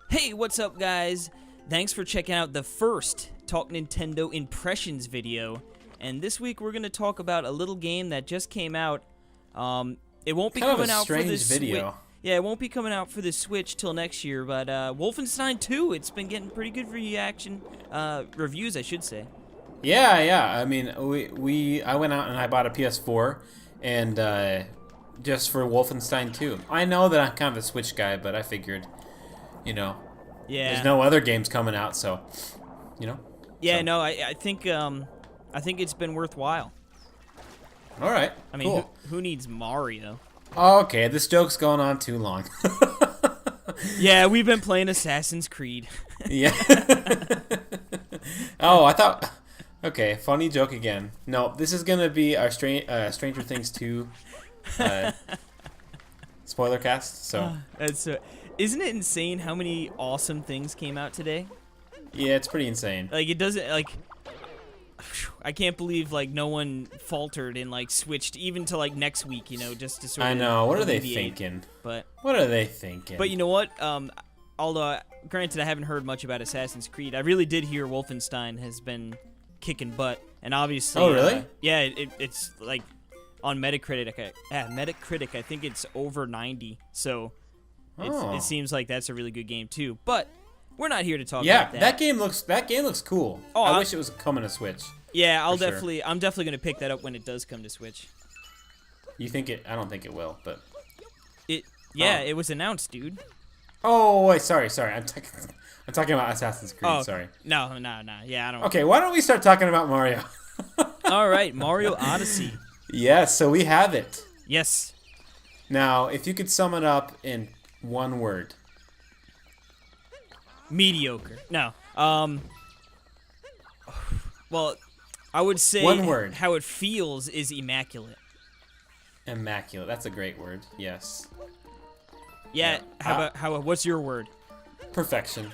Hey, what's up, guys? Thanks for checking out the first Talk Nintendo Impressions video. And this week we're going to talk about a little game that just came out. It won't be coming out for this video. Yeah, it won't be coming out for the Switch till next year, but Wolfenstein 2, it's been getting pretty good reviews, I should say. Yeah. I mean, I went out and I bought a PS4, and just for Wolfenstein 2. I know that I'm kind of a Switch guy, but I figured, Yeah. there's no other games coming out, so, Yeah, so. no, I think it's been worthwhile. All right. I mean, cool. who needs Mario? Okay, this joke's going on too long. Yeah, we've been playing Assassin's Creed. Yeah. Oh, I thought. Okay, funny joke again. No, this is gonna be our Stranger Things 2 spoiler cast. So. Isn't it insane how many awesome things came out today? Yeah, it's pretty insane. Like, it doesn't, like, I can't believe, like, no one faltered and, like, switched even to, like, next week, just to sort of I know. What are they alleviate. thinking? But what are they thinking? But you know what? Although, granted, I haven't heard much about Assassin's Creed, I really did hear Wolfenstein has been kicking butt. And obviously... Oh, really? Yeah, it's, like, on Metacritic, I think it's over 90, so... It seems like that's a really good game too, but we're not here to talk about that. Yeah, that game looks cool. Oh, I wish it was coming to Switch. Yeah, I'm definitely gonna pick that up when it does come to Switch. You think it? I don't think it will, but it was announced, dude. Oh wait, sorry. I'm talking about Assassin's Creed. Oh, sorry. No. Yeah, I don't. Okay, why don't we start talking about Mario? All right, Mario Odyssey. Yes, so we have it. Yes. Now, if you could sum it up in one word. Mediocre. No. Well, I would say one word. How it feels is immaculate. Immaculate. That's a great word. Yes. Yeah. What's your word? Perfection.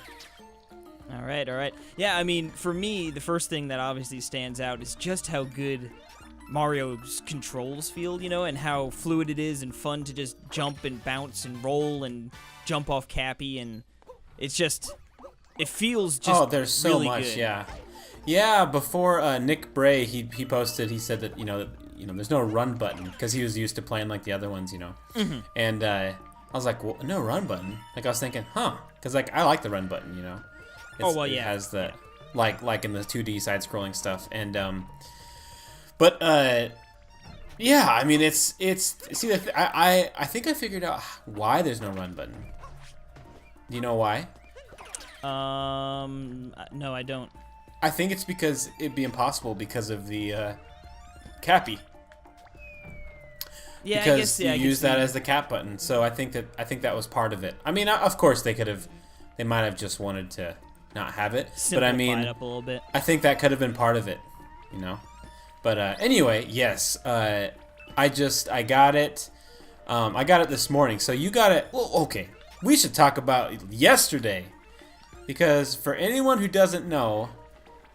All right. Yeah, I mean, for me, the first thing that obviously stands out is just how good Mario's controls feel, and how fluid it is and fun to just jump and bounce and roll and jump off Cappy, and it feels just there's so really much, good. Yeah, before Nick Bray, he posted, he said that, there's no run button because he was used to playing like the other ones, Mm-hmm. And I was like, well, no run button? Like, I was thinking, because like I like the run button, It has the, like in the 2D side-scrolling stuff, and but yeah, I mean, it's see, I think I figured out why there's no run button. Do you know why? No, I don't. I think it's because it'd be impossible because of the Cappy. Yeah, because I guess, you use that as the cap button. So I think that was part of it. I mean, of course they might have just wanted to not have it, but I mean, it up a little bit. I think that could have been part of it, But anyway, yes, I got it. I got it this morning. So you got it. Well, okay. We should talk about yesterday, because for anyone who doesn't know,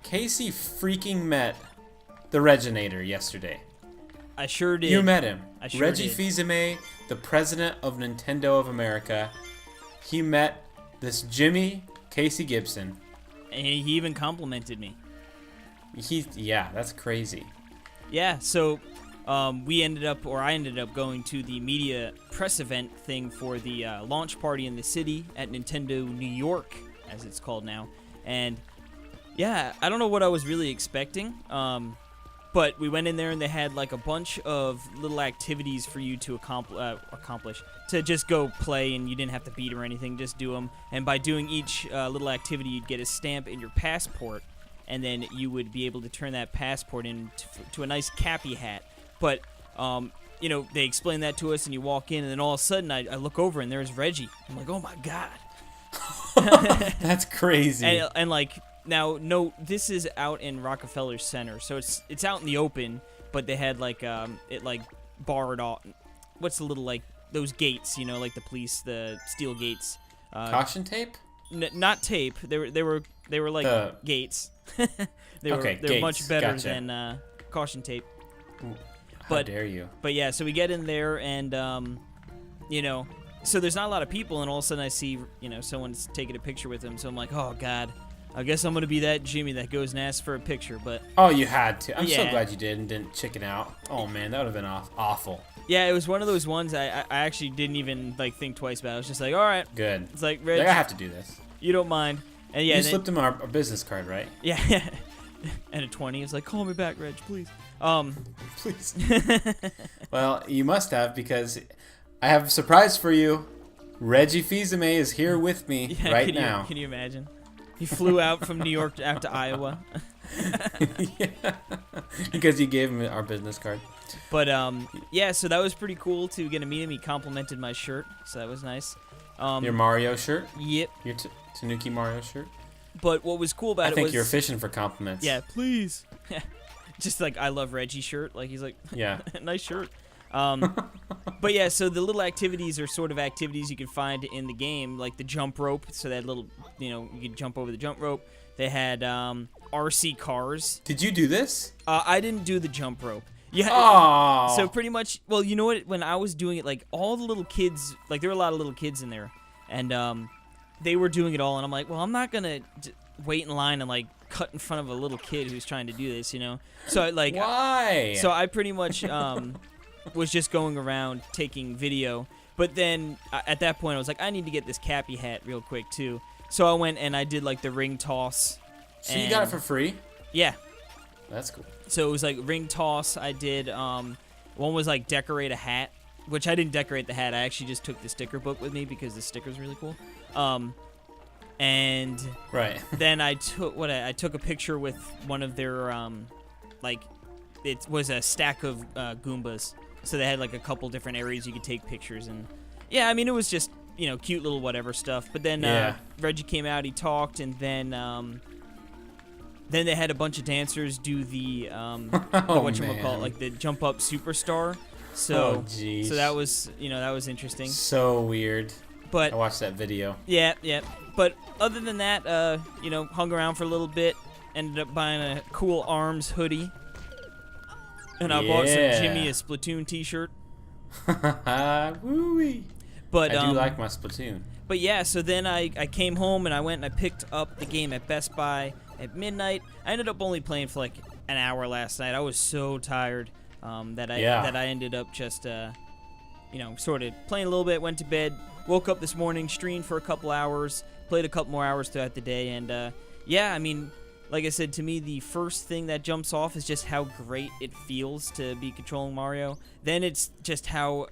Casey freaking met the Reginator yesterday. I sure did. You met him. I sure Reggie did. Fils-Aimé, the president of Nintendo of America. He met this Jimmy Casey Gibson. And he even complimented me. Yeah, that's crazy. Yeah, so I ended up going to the media press event thing for the launch party in the city at Nintendo New York, as it's called now. And yeah, I don't know what I was really expecting, but we went in there and they had like a bunch of little activities for you to accomplish, to just go play, and you didn't have to beat or anything, just do them. And by doing each little activity, you'd get a stamp in your passport, and then you would be able to turn that passport into a nice Cappy hat. But, they explained that to us, and you walk in, and then all of a sudden, I look over, and there's Reggie. I'm like, oh my God. That's crazy. And like, now, no, this is out in Rockefeller Center, so it's out in the open, but they had like, it like barred off. What's the little, like, those gates, like the police, the steel gates. Caution tape? Not tape. They were like gates. They're gates. much better Gotcha. than caution tape. How dare you? But yeah, so we get in there, and so there's not a lot of people, and all of a sudden I see, someone's taking a picture with him. So I'm like, oh God, I guess I'm gonna be that Jimmy that goes and asks for a picture. But oh, you had to. I'm so glad you did and didn't chicken out. Oh man, that would have been awful. Yeah, it was one of those ones I actually didn't even think twice about. I was just like, all right, good. It's like, Reg, I have to do this. You don't mind. And you slipped him our business card, right? Yeah. And a 20. It's like, call me back, Reg, please. Please. Well, you must have, because I have a surprise for you. Reggie Fils-Aimé is here with me right now. Can you imagine? He flew out from New York out to Iowa. Yeah. Because you gave him our business card. But yeah, so that was pretty cool to get to meet him. He complimented my shirt, so that was nice. Your Mario shirt? Yep. Your Tanuki Mario shirt? But what was cool about it was... I think you're fishing for compliments. Yeah, please. Just like, I love Reggie shirt. Like, he's like, yeah, nice shirt. But yeah, so the little activities are sort of activities you can find in the game, like the jump rope. So that little, you could jump over the jump rope. They had RC cars. Did you do this? I didn't do the jump rope. Yeah. Oh. So pretty much, well, you know what? When I was doing it, like all the little kids, like there were a lot of little kids in there, and they were doing it all, and I'm like, well, I'm not gonna wait in line and like cut in front of a little kid who's trying to do this, So like, why? So I pretty much was just going around taking video, but then at that point I was like, I need to get this Cappy hat real quick too. So I went and I did like the ring toss. So you got it for free? Yeah. That's cool. So it was like ring toss. I did, one was like decorate a hat, which I didn't decorate the hat. I actually just took the sticker book with me because the sticker's really cool. And right. Then I took a picture with one of their, like, it was a stack of Goombas. So they had like a couple different areas you could take pictures. And yeah, I mean, it was just, cute little whatever stuff. But then Reggie came out, he talked, and then they had a bunch of dancers do the whatchamacallit, like the jump up superstar. So so that was that was interesting. So weird. But I watched that video. Yeah. But other than that, hung around for a little bit. Ended up buying a cool Arms hoodie. And I bought some Jimmy a Splatoon t-shirt. Woo-wee. But I do like my Splatoon. But yeah, so then I came home and I went and I picked up the game at Best Buy at midnight. I ended up only playing for like an hour last night. I was so tired that I ended up just sort of playing a little bit, went to bed, woke up this morning, streamed for a couple hours, played a couple more hours throughout the day, and yeah, I mean, like I said, to me, the first thing that jumps off is just how great it feels to be controlling Mario. Then it's just how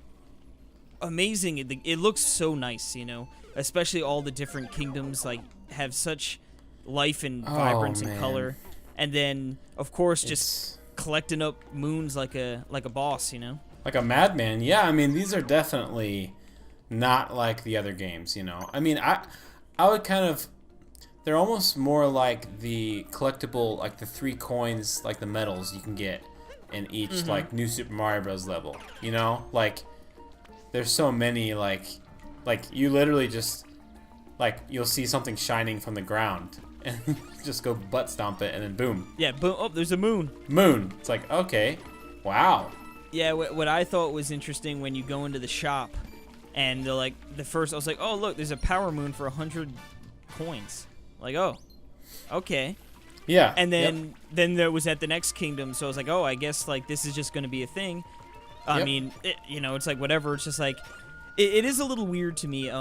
amazing it looks. So nice, especially all the different kingdoms like have such life and vibrance and color, and then of course just collecting up moons like a boss, like a madman. Yeah, I mean, these are definitely not like the other games, I mean, I would kind of, they're almost more like the collectible, like the 3 coins, like the medals you can get in each like New Super Mario Bros. Level, like there's so many, like you literally just like you'll see something shining from the ground and just go butt stomp it, and then boom. Yeah, boom. Oh, there's a moon. Moon. It's like, okay, wow. Yeah, what I thought was interesting when you go into the shop, and they're like, I was like, oh look, there's a power moon for 100 coins. Like, oh, okay. Yeah. And then there was at the next kingdom, so I was like, oh, I guess like this is just gonna be a thing. I mean, it's like whatever. It's just like, it is a little weird to me.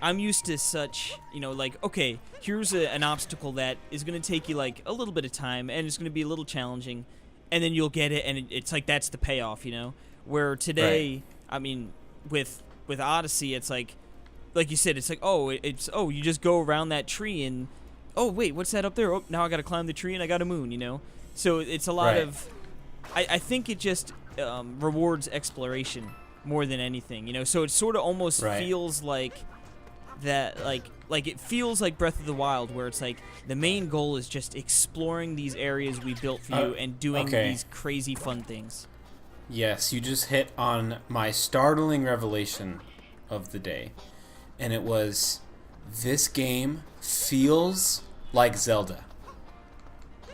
I'm used to such, like, okay, here's an obstacle that is going to take you, like, a little bit of time, and it's going to be a little challenging, and then you'll get it, and it's like, that's the payoff, Where today, I mean, with Odyssey, it's like you said, it's like, you just go around that tree, and, oh, wait, what's that up there? Oh, now I got to climb the tree, and I got a moon, So it's a lot of, I think it just rewards exploration more than anything, So it sort of almost feels like that, like it feels like Breath of the Wild, where it's like the main goal is just exploring these areas we built for you and doing these crazy fun things. Yes, you just hit on my startling revelation of the day, and it was, this game feels like Zelda.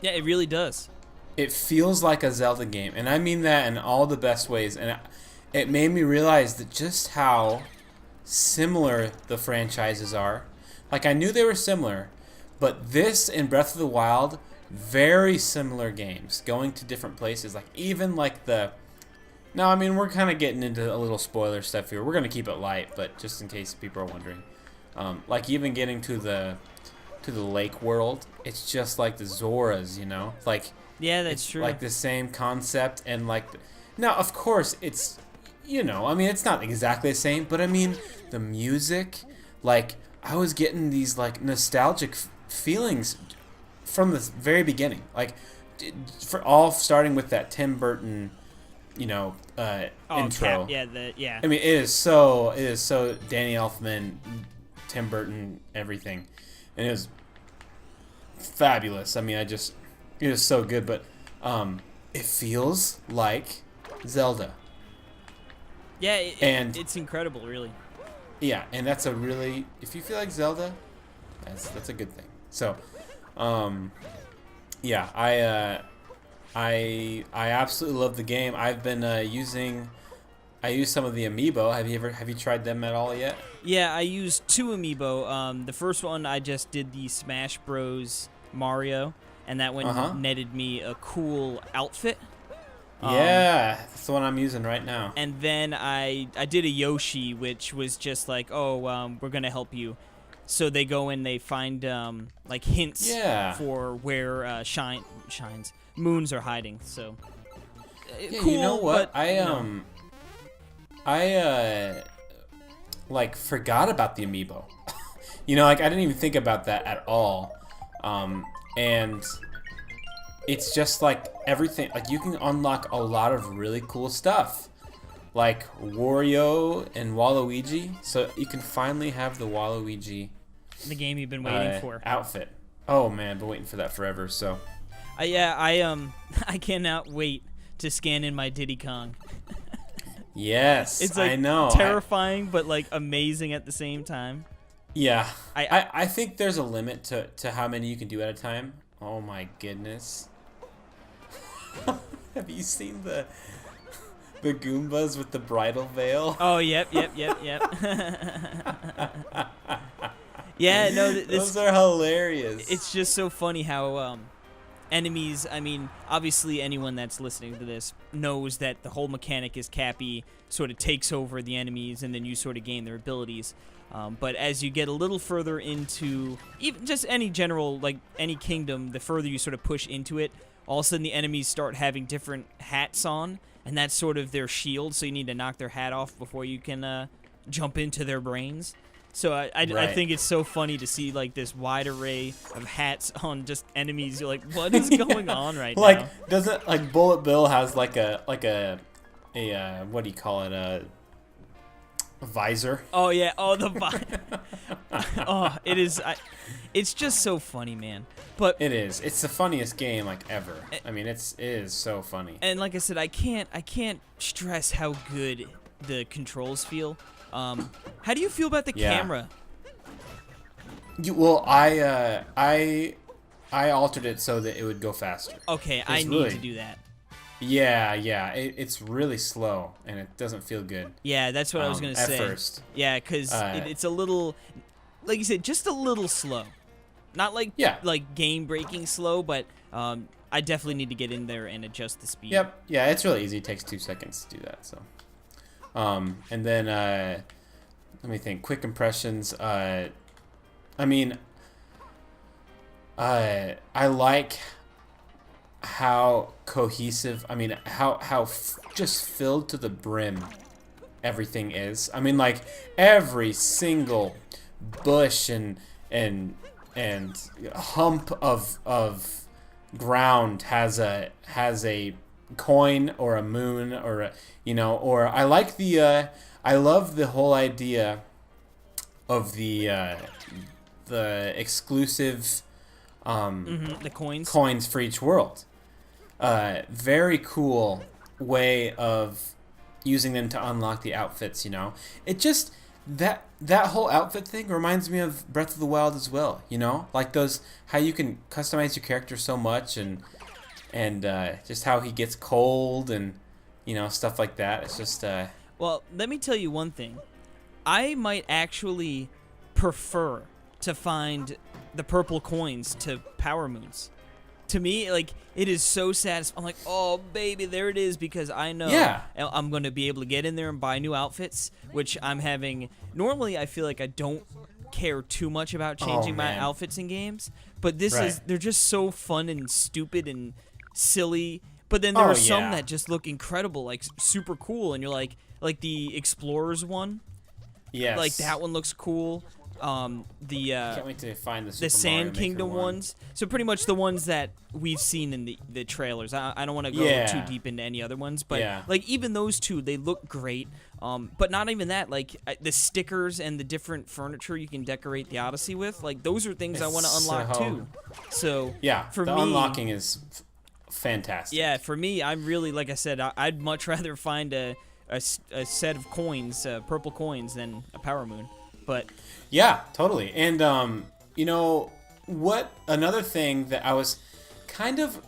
Yeah, it really does. It feels like a Zelda game, and I mean that in all the best ways, and it made me realize that just how similar the franchises are. Like, I knew they were similar, but this and Breath of the Wild, very similar games, going to different places. Like, even like the... No, I mean, we're kind of getting into a little spoiler stuff here. We're going to keep it light, but just in case people are wondering. Like, even getting to the lake world, it's just like the Zoras, you know? Like, yeah, that's true. Like the same concept, and like... Now, of course, it's... You know, I mean, it's not exactly the same, but I mean, the music, like, I was getting these, like, nostalgic feelings from the very beginning. Like, for all starting with that Tim Burton, you know, intro. Yeah. I mean, it is so Danny Elfman, Tim Burton, everything. And it was fabulous. I mean, it was so good, but it feels like Zelda. Yeah, it's incredible, really. Yeah, and that's a really, if you feel like Zelda, that's a good thing. So, yeah, I absolutely love the game. I've been I use some of the amiibo. Have you tried them at all yet? Yeah, I used 2 amiibo. The first one I just did the Smash Bros. Mario, and that one netted me a cool outfit. Yeah, that's the one I'm using right now. And then I did a Yoshi, which was just like, oh, we're gonna help you. So they go and they find like hints for where moons are hiding. So cool. You know what? But, I like forgot about the amiibo. You know, like I didn't even think about that at all. And it's just like everything, like you can unlock a lot of really cool stuff, like Wario and Waluigi. So you can finally have the Waluigi, the game you've been waiting for, outfit. Oh man, been waiting for that forever. So I cannot wait to scan in my Diddy Kong. Yes, it's like I know, terrifying but like amazing at the same time. Yeah, I think there's a limit to how many you can do at a time. Oh my goodness. Have you seen the Goombas with the bridal veil? Oh, yep. Yeah, no, those are hilarious. It's just so funny how enemies, I mean, obviously anyone that's listening to this knows that the whole mechanic is Cappy sort of takes over the enemies and then you sort of gain their abilities. But as you get a little further into even just any general, like any kingdom, the further you sort of push into it, all of a sudden the enemies start having different hats on, and that's sort of their shield, so you need to knock their hat off before you can jump into their brains. So I think it's so funny to see like this wide array of hats on just enemies. You're like, what is going on right now? Like, doesn't like Bullet Bill has like a what do you call it, a visor? Oh yeah, the visor. Oh, it is. It's just so funny, man. But it is. It's the funniest game like ever. I mean, it is so funny. And like I said, I can't stress how good the controls feel. How do you feel about the camera? Well, I altered it so that it would go faster. Okay, I need to do that. Yeah, it's really slow and it doesn't feel good. Yeah, that's what I was gonna say. At first. Yeah, because it's a little, like you said, just a little slow. Not like game-breaking slow, but I definitely need to get in there and adjust the speed. Yep. Yeah, it's really easy. It takes 2 seconds to do that. So, and then let me think. Quick impressions. I mean, I like how cohesive. I mean, how just filled to the brim everything is. I mean, like every single bush and hump of ground has a coin or a moon or a, or I like I love the whole idea of the exclusive the coins for each world. Very cool way of using them to unlock the outfits. It just that whole outfit thing reminds me of Breath of the Wild as well. Like those, how you can customize your character so much, and just how he gets cold and stuff like that. It's just well, let me tell you one thing. I might actually prefer to find the purple coins to Power Moons. To me, like, it is so satisfying. I'm like, oh, baby, there it is, because I know I'm going to be able to get in there and buy new outfits, which I'm having. Normally, I feel like I don't care too much about changing my outfits in games, but they're just so fun and stupid and silly. But then there are some that just look incredible, like super cool, and you're like the Explorers one. Yes. Like, that one looks cool. Can't wait to find the Super the Sand Mario Kingdom Maker one. ones. So pretty much the ones that we've seen in the trailers. I don't want to go too deep into any other ones, but like even those two, they look great. But not even that. Like the stickers and the different furniture you can decorate the Odyssey with. Like those are things I want to unlock too. So for the me, unlocking is fantastic. Yeah, for me, I'm really, like I said, I'd much rather find a set of coins, purple coins, than a Power Moon. But yeah, totally. And you know what? Another thing that I was kind of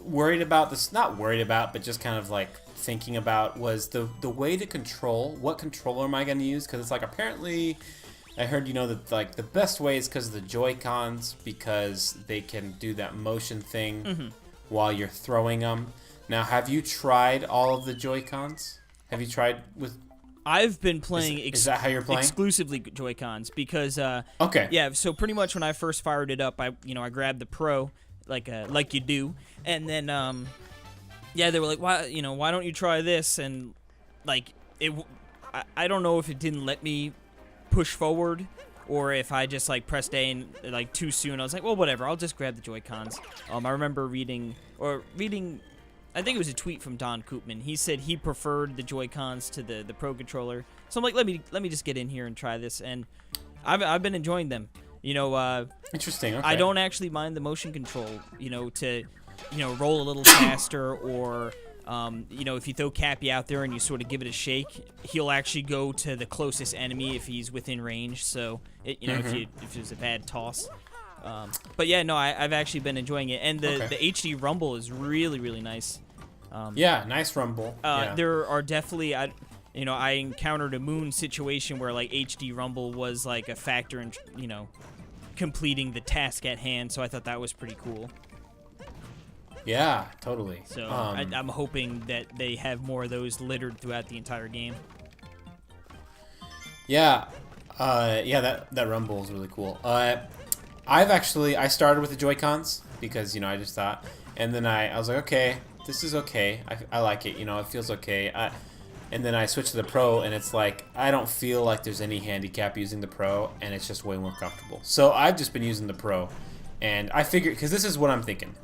worried about, not worried about, but just kind of like thinking about, was the way to control. What controller am I going to use? Because it's like, apparently I heard, that like the best way is because of the Joy-Cons, because they can do that motion thing while you're throwing them. Now, have you tried all of the Joy-Cons? Have you tried with? I've been playing. Is that how you're playing? Exclusively Joy-Cons, because okay. Yeah, so pretty much when I first fired it up, I grabbed the Pro, like you do, and then they were like, why don't you try this? And like I don't know if it didn't let me push forward, or if I just like pressed A and like too soon. I was like, well, whatever, I'll just grab the Joy-Cons. I remember reading. I think it was a tweet from Don Koopman. He said he preferred the Joy-Cons to the Pro Controller. So I'm like, let me just get in here and try this, and I've been enjoying them. Interesting. Okay. I don't actually mind the motion control. To roll a little faster, or if you throw Cappy out there and you sort of give it a shake, he'll actually go to the closest enemy if he's within range. So if it's a bad toss. But yeah, no, I've actually been enjoying it, and the HD rumble is really, really nice. Nice rumble. There are definitely, I encountered a Moon situation where like HD rumble was like a factor in completing the task at hand, so I thought that was pretty cool. Yeah, totally. So I'm hoping that they have more of those littered throughout the entire game. Yeah, that rumble is really cool. I started with the Joy-Cons because, I just thought, and then I was like, okay, this is okay. I like it, it feels okay. And then I switched to the Pro, and it's like, I don't feel like there's any handicap using the Pro, and it's just way more comfortable. So I've just been using the Pro, and I figured, because this is what I'm thinking,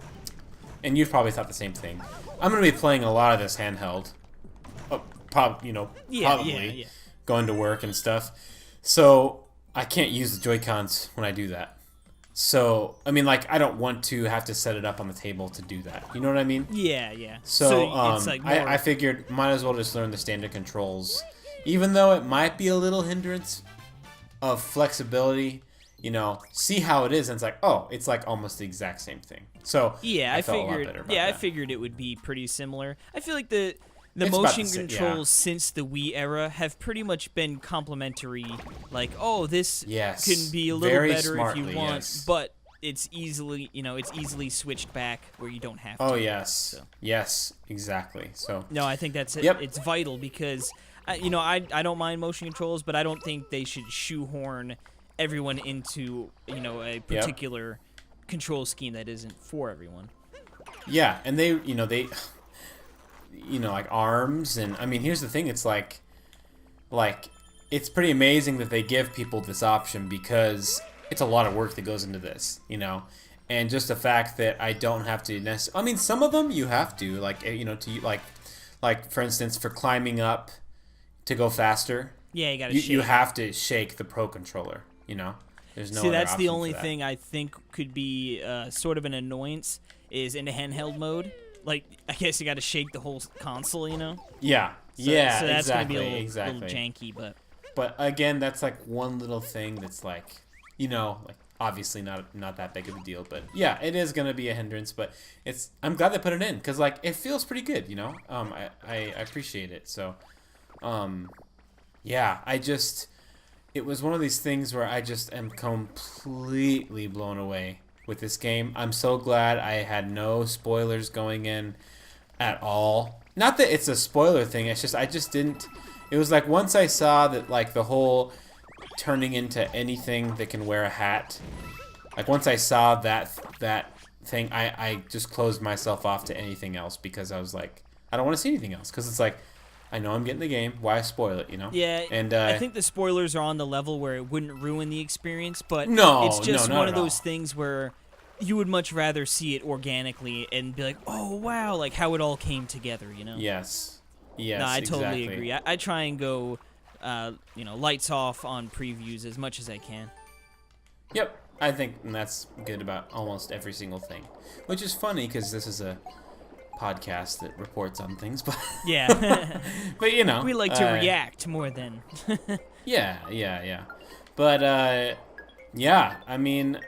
and you've probably thought the same thing. I'm going to be playing a lot of this handheld, probably going to work and stuff. So I can't use the Joy-Cons when I do that. So, I mean, like, I don't want to have to set it up on the table to do that. You know what I mean? Yeah. So it's like I figured might as well just learn the standard controls. Even though it might be a little hindrance of flexibility, see how it is, and it's like, oh, it's like almost the exact same thing. So I felt a lot better about that. I figured it would be pretty similar. I feel like the motion controls since the Wii era have pretty much been complementary. Like, oh, this can be a little better if you want, but it's easily, switched back where you don't have to. Oh, yes. So. Yes, exactly. So no, I think that's it. Yep. It's vital because, I don't mind motion controls, but I don't think they should shoehorn everyone into, a particular control scheme that isn't for everyone. Yeah, and they like arms, and I mean, here's the thing, it's like it's pretty amazing that they give people this option, because it's a lot of work that goes into this, and just the fact that I don't have to necessarily, I mean, some of them you have to, like, to like for instance, for climbing up to go faster, you gotta you have to shake the Pro Controller, there's no See, other that's the option only for that. thing I think could be sort of an annoyance, is in the handheld mode. Like, I guess you got to shake the whole console, Yeah, so that's exactly, gonna be a little janky, But again, that's like one little thing that's like, like obviously not that big of a deal. But yeah, it is gonna be a hindrance. But I'm glad they put it in, because like it feels pretty good, I appreciate it. So, yeah, it was one of these things where I just am completely blown away with this game. I'm so glad I had no spoilers going in at all. Not that it's a spoiler thing, it's just I just didn't. It was like once I saw that, like, the whole turning into anything that can wear a hat, like once I saw that thing, I just closed myself off to anything else, because I was like, I don't want to see anything else, because it's like, I know I'm getting the game, why spoil it, you know? Yeah, and I think the spoilers are on the level where it wouldn't ruin the experience, but no, it's just no, one of those things where you would much rather see it organically and be like, oh wow, like how it all came together, you know? Yes, No, I totally exactly. agree. I try and go, lights off on previews as much as I can. Yep, I think that's good about almost every single thing, which is funny because this is a podcast that reports on things, but yeah, but you know, we like to react more than. yeah. But yeah, I mean,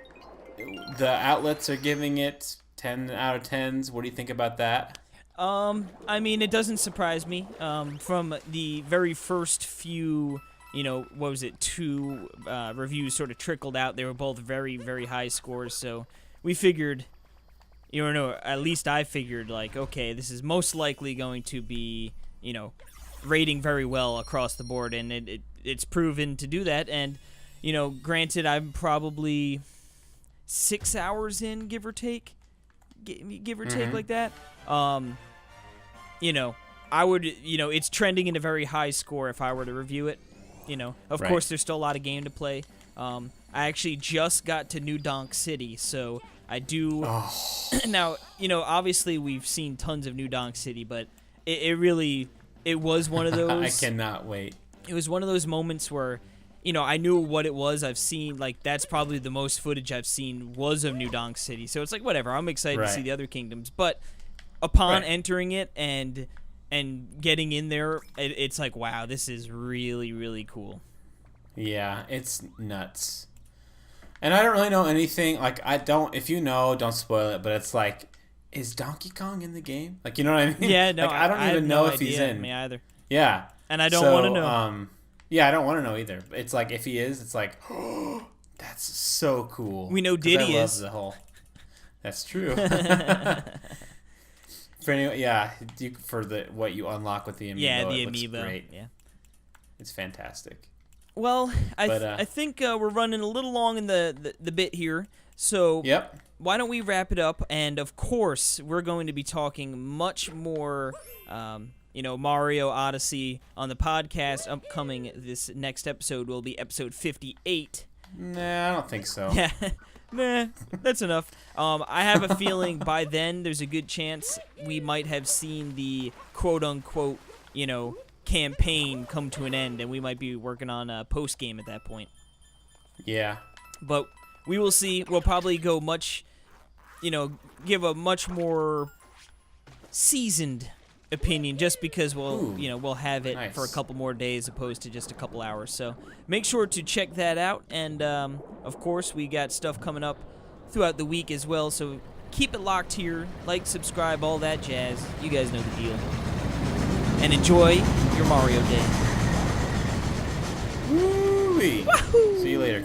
the outlets are giving it 10 out of 10s. What do you think about that? I mean, it doesn't surprise me. From the very first few, what was it, 2 reviews sort of trickled out. They were both very, very high scores, so we figured, at least I figured, like, okay, this is most likely going to be, rating very well across the board, and it's proven to do that. And, granted, I'm probably 6 hours in, give or take, like that. I would, it's trending in a very high score if I were to review it. Of Right. course, there's still a lot of game to play. I actually just got to New Donk City, so I do. Oh. Now, obviously we've seen tons of New Donk City, but it was one of those. I cannot wait. It was one of those moments where, I knew what it was. I've seen, like, that's probably the most footage I've seen was of New Donk City. So it's like, whatever, I'm excited to see the other kingdoms. But upon entering it and getting in there, it's like, wow, this is really, really cool. Yeah, it's nuts. And I don't really know anything. Like, if you know, don't spoil it, but it's like, is Donkey Kong in the game? Like, you know what I mean? Yeah, no, like, I don't even know if he's in. Me either. Yeah. And I don't want to know. Yeah, I don't want to know either. It's like, if he is, it's like, oh, that's so cool. We know Diddy I is. love the whole. That's true. For what you unlock with the amiibo, the it looks amiibo. great. Yeah. It's fantastic. Well, I think we're running a little long in the bit here, so yep. Why don't we wrap it up? And of course, we're going to be talking much more, Mario Odyssey on the podcast. Upcoming, this next episode will be episode 58. Nah, I don't think so. Yeah, nah, that's enough. I have a feeling by then there's a good chance we might have seen the quote-unquote, campaign come to an end, and we might be working on a post-game at that point. Yeah. But we will see. We'll probably go give a much more seasoned opinion, just because we'll have it for a couple more days opposed to just a couple hours. So make sure to check that out. And of course, we got stuff coming up throughout the week as well. So keep it locked here. Like, subscribe, all that jazz. You guys know the deal. And enjoy your Mario Day. Woo-wee. Wahoo! See you later.